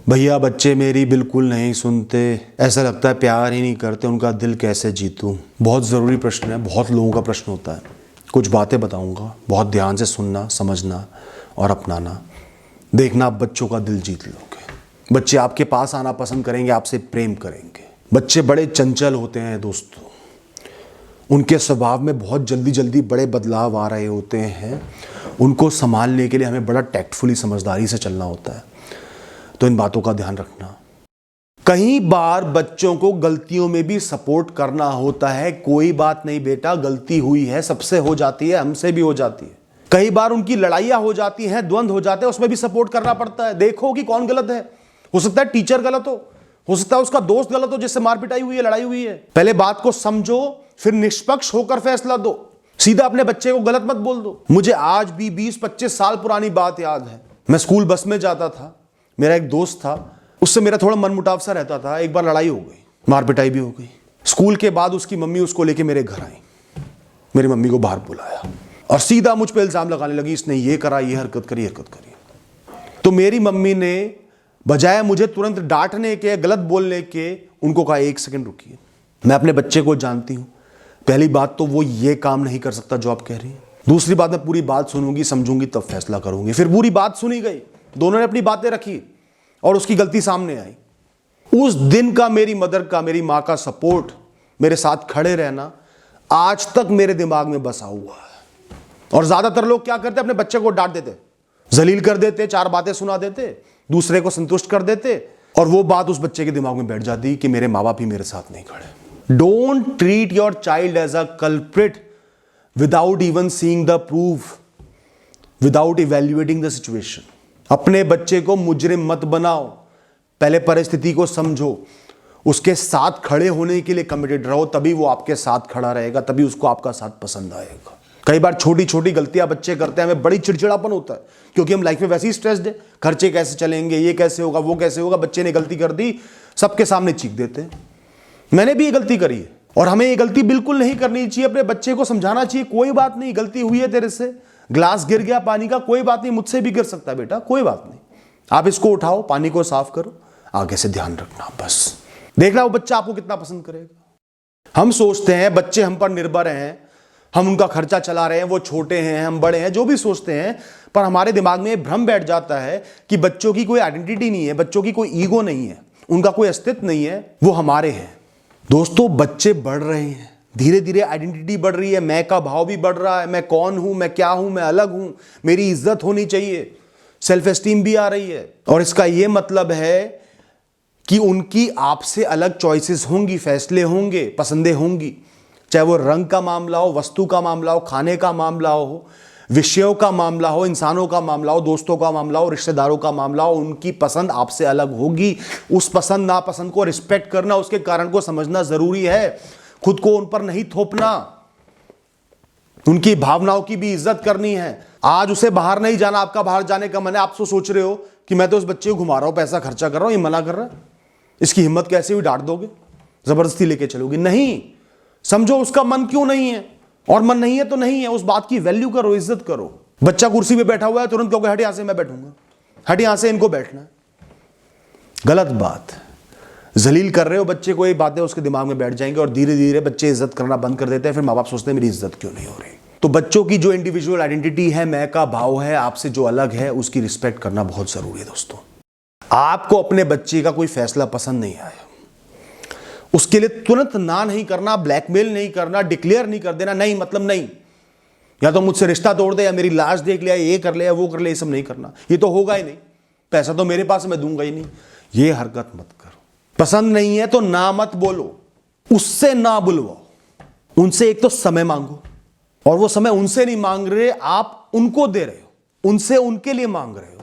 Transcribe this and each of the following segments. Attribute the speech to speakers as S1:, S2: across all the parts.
S1: भैया बच्चे मेरी बिल्कुल नहीं सुनते, ऐसा लगता है प्यार ही नहीं करते, उनका दिल कैसे जीतूं। बहुत ज़रूरी प्रश्न है, बहुत लोगों का प्रश्न होता है। कुछ बातें बताऊंगा, बहुत ध्यान से सुनना, समझना और अपनाना। देखना आप बच्चों का दिल जीत लोगे। बच्चे आपके पास आना पसंद करेंगे, आपसे प्रेम करेंगे। बच्चे बड़े चंचल होते हैं दोस्तों, उनके स्वभाव में बहुत जल्दी जल्दी बड़े बदलाव आ रहे होते हैं। उनको संभालने के लिए हमें बड़ा टैक्टफुली, समझदारी से चलना होता है। तो इन बातों का ध्यान रखना। कई बार बच्चों को गलतियों में भी सपोर्ट करना होता है। कोई बात नहीं बेटा, गलती हुई है, सबसे हो जाती है, हमसे भी हो जाती है। कई बार उनकी लड़ाइयां हो जाती हैं, द्वंद्व हो जाते हैं, उसमें भी सपोर्ट करना पड़ता है। देखो कि कौन गलत है। हो सकता है टीचर गलत हो सकता है उसका दोस्त गलत हो जिससे मार पिटाई हुई है, लड़ाई हुई है। पहले बात को समझो, फिर निष्पक्ष होकर फैसला दो। सीधा अपने बच्चे को गलत मत बोल दो। मुझे आज भी 20-25 साल पुरानी बात याद है। मैं स्कूल बस में जाता था, मेरा एक दोस्त था, उससे मेरा थोड़ा मनमुटाव सा रहता था। एक बार लड़ाई हो गई, मार पिटाई भी हो गई। स्कूल के बाद उसकी मम्मी उसको लेके मेरे घर आई। मेरी मम्मी को बाहर बुलाया और सीधा मुझ पे इल्जाम लगाने लगी, इसने ये करा, ये हरकत करी, हरकत करी। तो मेरी मम्मी ने बजाय मुझे तुरंत डांटने के, गलत बोलने के, उनको कहा एक सेकंड रुकिए, मैं अपने बच्चे को जानती हूं। पहली बात तो वो ये काम नहीं कर सकता जो आप कह रही हैं। दूसरी बात, मैं पूरी बात सुनूंगी, समझूंगी, तब फैसला करूंगी। फिर पूरी बात सुनी गई, दोनों ने अपनी बातें रखी और उसकी गलती सामने आई। उस दिन का मेरी मदर का, मेरी मां का सपोर्ट, मेरे साथ खड़े रहना आज तक मेरे दिमाग में बसा हुआ है। और ज्यादातर लोग क्या करते, अपने बच्चे को डांट देते, जलील कर देते, चार बातें सुना देते, दूसरे को संतुष्ट कर देते, और वो बात उस बच्चे के दिमाग में बैठ जाती कि मेरे माँ बाप ही मेरे साथ नहीं खड़े। Don't treat your child as a culprit without even seeing the proof, without evaluating the situation. अपने बच्चे को मुजरिम मत बनाओ, पहले परिस्थिति को समझो, उसके साथ खड़े होने के लिए कमिटेड रहो, तभी वो आपके साथ खड़ा रहेगा, तभी उसको आपका साथ पसंद आएगा। कई बार छोटी छोटी गलतियां बच्चे करते हैं, हमें बड़ी चिड़चिड़ापन होता है, क्योंकि हम लाइफ में वैसे ही स्ट्रेस्ड है। खर्चे कैसे चलेंगे, ये कैसे होगा, वो कैसे होगा। बच्चे ने गलती कर दी, सबके सामने चीख देते हैं। मैंने भी ये गलती करी है और हमें ये गलती बिल्कुल नहीं करनी चाहिए। अपने बच्चे को समझाना चाहिए, कोई बात नहीं, गलती हुई है तेरे से, ग्लास गिर गया पानी का, कोई बात नहीं, मुझसे भी गिर सकता है बेटा, कोई बात नहीं, आप इसको उठाओ, पानी को साफ करो, आगे से ध्यान रखना। बस देखना वो बच्चा आपको कितना पसंद करेगा। हम सोचते हैं बच्चे हम पर निर्भर हैं, हम उनका खर्चा चला रहे हैं, वो छोटे हैं, हम बड़े हैं, जो भी सोचते हैं, पर हमारे दिमाग में भ्रम बैठ जाता है कि बच्चों की कोई आइडेंटिटी नहीं है, बच्चों की कोई ईगो नहीं है, उनका कोई अस्तित्व नहीं है, वो हमारे हैं। दोस्तों बच्चे बढ़ रहे हैं, धीरे धीरे आइडेंटिटी बढ़ रही है, मैं का भाव भी बढ़ रहा है, मैं कौन हूं, मैं क्या हूं, मैं अलग हूं, मेरी इज्जत होनी चाहिए, सेल्फ एस्टीम भी आ रही है। और इसका यह मतलब है कि उनकी आपसे अलग चॉइसेस होंगी, फैसले होंगे, पसंदें होंगी, चाहे वो रंग का मामला हो, वस्तु का मामला हो, खाने का मामला हो, विषयों का मामला हो, इंसानों का मामला हो, दोस्तों का मामला हो, रिश्तेदारों का मामला हो, उनकी पसंद आपसे अलग होगी। उस पसंद नापसंद को रिस्पेक्ट करना, उसके कारण को समझना जरूरी है। खुद को उन पर नहीं थोपना, उनकी भावनाओं की भी इज्जत करनी है। आज उसे बाहर नहीं जाना, आपका बाहर जाने का मन है, आप तो सोच रहे हो कि मैं तो उस बच्चे को घुमा रहा हूं, पैसा खर्चा कर रहा हूं, ये मना कर रहा है, इसकी हिम्मत कैसे हुई, डांट दोगे, जबरदस्ती लेके चलोगे? नहीं, समझो उसका मन क्यों नहीं है, और मन नहीं है तो नहीं है, उस बात की वैल्यू करो, इज्जत करो। बच्चा कुर्सी पे बैठा हुआ है, तुरंत कहोगे हट यहां से, मैं बैठूंगा, हट यहां से, इनको बैठना है। गलत बात, जलील कर रहे हो बच्चे को, ये बातें उसके दिमाग में बैठ जाएंगे और धीरे धीरे बच्चे इज्जत करना बंद कर देते हैं। फिर माँ बाप सोचते हैं मेरी इज्जत क्यों नहीं हो रही। तो बच्चों की जो इंडिविजुअल आइडेंटिटी है, मैं का भाव है, आपसे जो अलग है, उसकी रिस्पेक्ट करना बहुत जरूरी है। दोस्तों आपको अपने बच्चे का कोई फैसला पसंद नहीं आया, उसके लिए तुरंत ना नहीं करना, ब्लैकमेल नहीं करना, डिक्लेयर नहीं कर देना, नहीं मतलब नहीं, या तो मुझसे रिश्ता तोड़ दे, या मेरी लाश देख लिया, ये कर ले, वो कर ले, ये सब नहीं करना, ये तो होगा ही नहीं, पैसा तो मेरे पास मैं दूंगा ही नहीं, ये हरकत मत करो। पसंद नहीं है तो ना मत बोलो, उससे ना बुलवाओ, उनसे एक तो समय मांगो, और वो समय उनसे नहीं मांग रहे, आप उनको दे रहे हो, उनसे उनके लिए मांग रहे हो।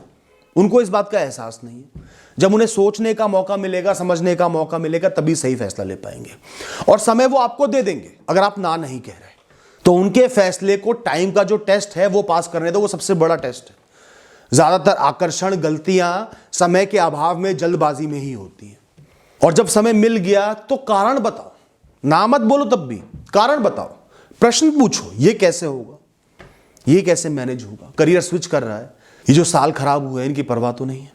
S1: उनको इस बात का एहसास नहीं है। जब उन्हें सोचने का मौका मिलेगा, समझने का मौका मिलेगा, तभी सही फैसला ले पाएंगे, और समय वो आपको दे देंगे अगर आप ना नहीं कह रहे। तो उनके फैसले को, टाइम का जो टेस्ट है वो पास करने दो, वो सबसे बड़ा टेस्ट है। ज्यादातर आकर्षण, गलतियां समय के अभाव में, जल्दबाजी में ही होती हैं। और जब समय मिल गया तो कारण बताओ, ना मत बोलो, तब भी कारण बताओ, प्रश्न पूछो, ये कैसे होगा, ये कैसे मैनेज होगा। करियर स्विच कर रहा है, ये जो साल खराब हुए हैं, इनकी परवाह तो नहीं है,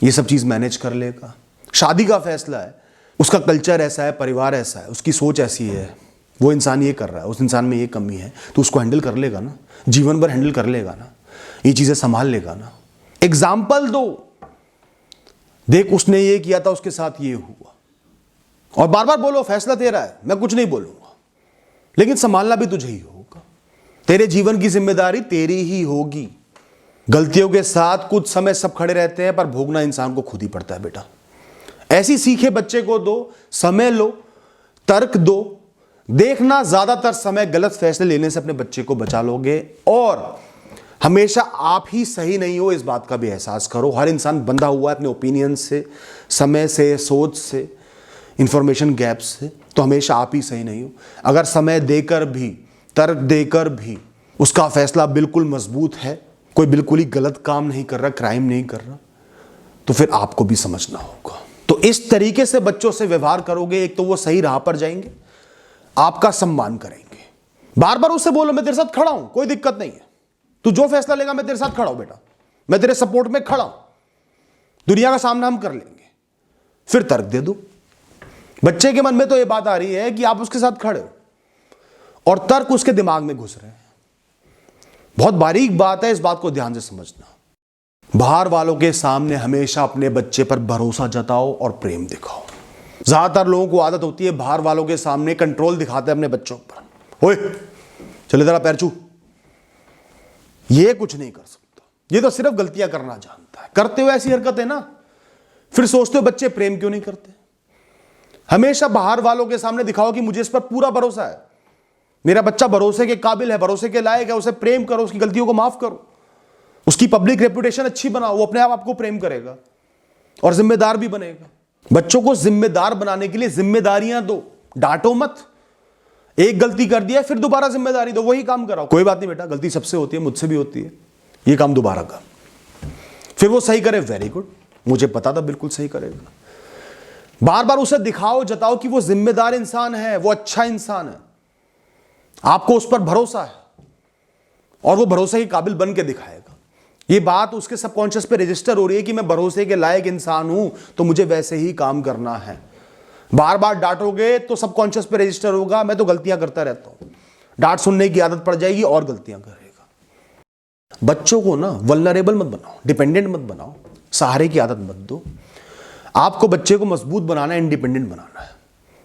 S1: ये सब चीज़ मैनेज कर लेगा। शादी का फैसला है, उसका कल्चर ऐसा है, परिवार ऐसा है, उसकी सोच ऐसी है, वो इंसान ये कर रहा है, उस इंसान में ये कमी है, तो उसको हैंडल कर लेगा ना, जीवन भर हैंडल कर लेगा ना, ये चीज़ें संभाल लेगा ना। एग्जाम्पल दो, देख उसने ये किया था, उसके साथ ये हुआ, और बार बार बोलो फैसला तेरा है, मैं कुछ नहीं बोलूंगा, लेकिन संभालना भी तुझे ही होगा। तेरे जीवन की जिम्मेदारी तेरी ही होगी। गलतियों के साथ कुछ समय सब खड़े रहते हैं, पर भोगना इंसान को खुद ही पड़ता है बेटा। ऐसी सीखे बच्चे को दो, समय लो, तर्क दो। देखना ज्यादातर समय गलत फैसले लेने से अपने बच्चे को बचा लोगे, और हमेशा आप ही सही नहीं हो इस बात का भी एहसास करो। हर इंसान बंधा हुआ है अपने ओपिनियन से, समय से, सोच से, इंफॉर्मेशन गैप से, तो हमेशा आप ही सही नहीं हो। अगर समय देकर भी, तर्क देकर भी उसका फैसला बिल्कुल मजबूत है, कोई बिल्कुल ही गलत काम नहीं कर रहा, क्राइम नहीं कर रहा, तो फिर आपको भी समझना होगा। तो इस तरीके से बच्चों से व्यवहार करोगे, एक तो वो सही राह पर जाएंगे, आपका सम्मान करेंगे। बार बार उससे बोलो मैं तेरे साथ खड़ा हूं, कोई दिक्कत नहीं है, तू जो फैसला लेगा मैं तेरे साथ खड़ा हूं बेटा, मैं तेरे सपोर्ट में खड़ा हूं, दुनिया का सामना हम कर लेंगे। फिर तर्क दे दो। बच्चे के मन में तो ये बात आ रही है कि आप उसके साथ खड़े हो, और तर्क उसके दिमाग में घुस रहे हैं। बहुत बारीक बात है, इस बात को ध्यान से समझना। बाहर वालों के सामने हमेशा अपने बच्चे पर भरोसा जताओ और प्रेम दिखाओ। ज्यादातर लोगों को आदत होती है बाहर वालों के सामने कंट्रोल दिखाते हैं अपने बच्चों पर। ओए चले तेरा पैर छू, ये कुछ नहीं कर सकता, ये तो सिर्फ गलतियां करना जानता है। करते हुए ऐसी हरकत है ना, फिर सोचते हो बच्चे प्रेम क्यों नहीं करते। हमेशा बाहर वालों के सामने दिखाओ कि मुझे इस पर पूरा भरोसा है, मेरा बच्चा भरोसे के काबिल है, भरोसे के लायक है, उसे प्रेम करो, उसकी गलतियों को माफ करो, उसकी पब्लिक रेपुटेशन अच्छी बनाओ, वो अपने आप आपको प्रेम करेगा और जिम्मेदार भी बनेगा। बच्चों को जिम्मेदार बनाने के लिए जिम्मेदारियां दो, डांटो मत। एक गलती कर दिया फिर दोबारा जिम्मेदारी दो, वही काम कराओ। कोई बात नहीं बेटा, गलती सबसे होती है, मुझसे भी होती है, ये काम दोबारा कर। फिर वो सही करे, वेरी गुड, मुझे पता था बिल्कुल सही करेगा। बार बार उसे दिखाओ, जताओ कि वो जिम्मेदार इंसान है, वो अच्छा इंसान है, आपको उस पर भरोसा है, और वो भरोसे के काबिल बन के दिखाएगा। ये बात उसके सबकॉन्शियस पे रजिस्टर हो रही है कि मैं भरोसे के लायक इंसान हूं, तो मुझे वैसे ही काम करना है। बार बार डांटोगे तो सबकॉन्शियस पे रजिस्टर होगा, मैं तो गलतियां करता रहता हूं, डांट सुनने की आदत पड़ जाएगी और गलतियां करेगा। बच्चों को ना वल्नरेबल मत बनाओ, डिपेंडेंट मत बनाओ, सहारे की आदत मत दो। आपको बच्चे को मजबूत बनाना है, इंडिपेंडेंट बनाना है।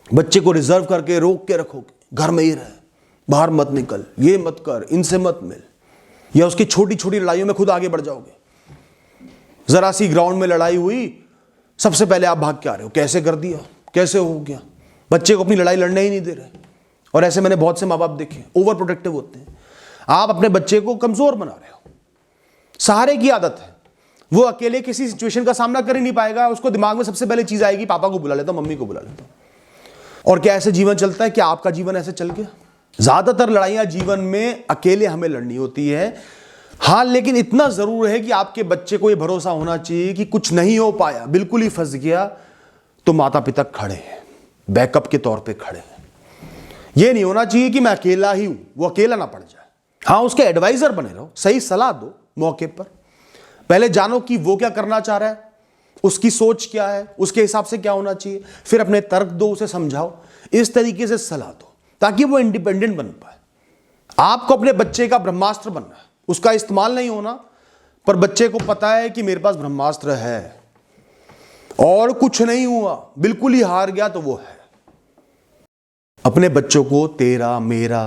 S1: बच्चे को रिजर्व करके रोक के रखोगे, घर में ही रहे, बाहर मत निकल, ये मत कर, इनसे मत मिल, या उसकी छोटी छोटी लड़ाइयों में खुद आगे बढ़ जाओगे। जरा सी ग्राउंड में लड़ाई हुई, सबसे पहले आप भाग के आ रहे हो, कैसे कर दिया, कैसे हो गया। बच्चे को अपनी लड़ाई लड़ने ही नहीं दे रहे, और ऐसे मैंने बहुत से माँ बाप देखे, ओवर प्रोटेक्टिव होते हैं। आप अपने बच्चे को कमजोर बना रहे हो। सहारे की आदत है, वो अकेले किसी सिचुएशन का सामना कर ही नहीं पाएगा, उसको दिमाग में सबसे पहले चीज आएगी, पापा को बुला लेता हूं, मम्मी को बुला लेता हूं। और क्या ऐसे जीवन चलता है? क्या आपका जीवन ऐसे चल गया? ज्यादातर लड़ाइयां जीवन में अकेले हमें लड़नी होती है। हां, लेकिन इतना जरूर है कि आपके बच्चे को यह भरोसा होना चाहिए कि कुछ नहीं हो पाया, बिल्कुल ही फंस गया, तो माता पिता खड़े हैं, बैकअप के तौर पे खड़े हैं। यह नहीं होना चाहिए कि मैं अकेला ही हूं, वो अकेला ना पड़ जाए। हां, उसके एडवाइजर बने रहो, सही सलाह दो मौके पर। पहले जानो कि वो क्या करना चाह रहा है, उसकी सोच क्या है, उसके हिसाब से क्या होना चाहिए, फिर अपने तर्क दो, उसे समझाओ, इस तरीके से सलाह दो ताकि वो इंडिपेंडेंट बन पाए। आपको अपने बच्चे का ब्रह्मास्त्र बनना है, उसका इस्तेमाल नहीं होना, पर बच्चे को पता है कि मेरे पास ब्रह्मास्त्र है और कुछ नहीं हुआ, बिल्कुल ही हार गया तो वो है। अपने बच्चों को तेरा मेरा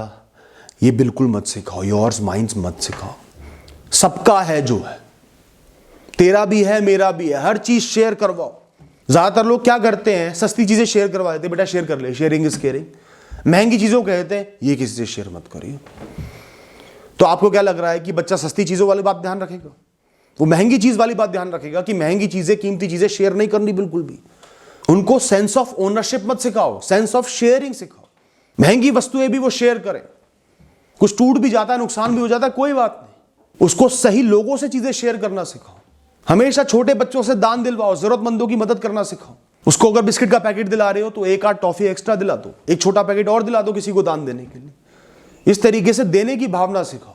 S1: ये बिल्कुल मत सिखाओ, योर्स माइंड्स मत सिखाओ। सबका है जो है, तेरा भी है मेरा भी है, हर चीज शेयर करवाओ। ज्यादातर लोग क्या करते हैं, सस्ती चीजें शेयर करवा देते, बेटा शेयर कर ले, शेयरिंग इज केयरिंग। महंगी चीजों कहते हैं ये किसी से शेयर मत करिए। तो आपको क्या लग रहा है कि बच्चा सस्ती चीजों वाली बात ध्यान रखेगा? वो महंगी चीज वाली बात ध्यान रखेगा कि महंगी चीजें, कीमती चीजें शेयर नहीं करनी बिल्कुल भी। उनको सेंस ऑफ ओनरशिप मत सिखाओ, सेंस ऑफ शेयरिंग सिखाओ। महंगी वस्तुएं भी वो शेयर करें, कुछ टूट भी जाता है, नुकसान भी हो जाता है, कोई बात नहीं, उसको सही लोगों से चीजें शेयर करना सिखाओ। हमेशा छोटे बच्चों से दान दिलवाओ, जरूरतमंदों की मदद करना सिखाओ। उसको अगर बिस्किट का पैकेट दिला रहे हो तो एक आध टॉफी एक्स्ट्रा दिला दो, एक छोटा पैकेट और दिला दो किसी को दान देने के लिए। इस तरीके से देने की भावना सिखाओ,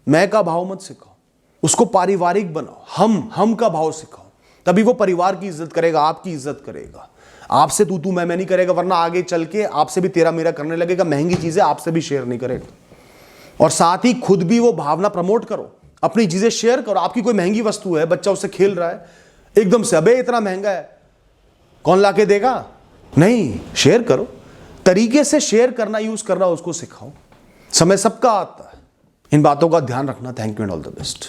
S1: मैं का भाव मत सिखाओ। उसको पारिवारिक बनाओ, हम का भाव सिखाओ, तभी वो परिवार की इज्जत करेगा, आपकी इज्जत करेगा। आपसे तू मैं नहीं करेगा, वरना आगे चल के आपसे भी तेरा मेरा करने लगेगा, महंगी चीजें आपसे भी शेयर नहीं करेगा। और साथ ही खुद भी वो भावना प्रमोट करो, अपनी चीजें शेयर करो। आपकी कोई महंगी वस्तु है, बच्चा उससे खेल रहा है, एकदम से अबे इतना महंगा है, कौन लाके देगा? नहीं, शेयर करो, तरीके से शेयर करना, यूज करना उसको सिखाओ। समय सबका आता है, इन बातों का ध्यान रखना। Thank you and all the best.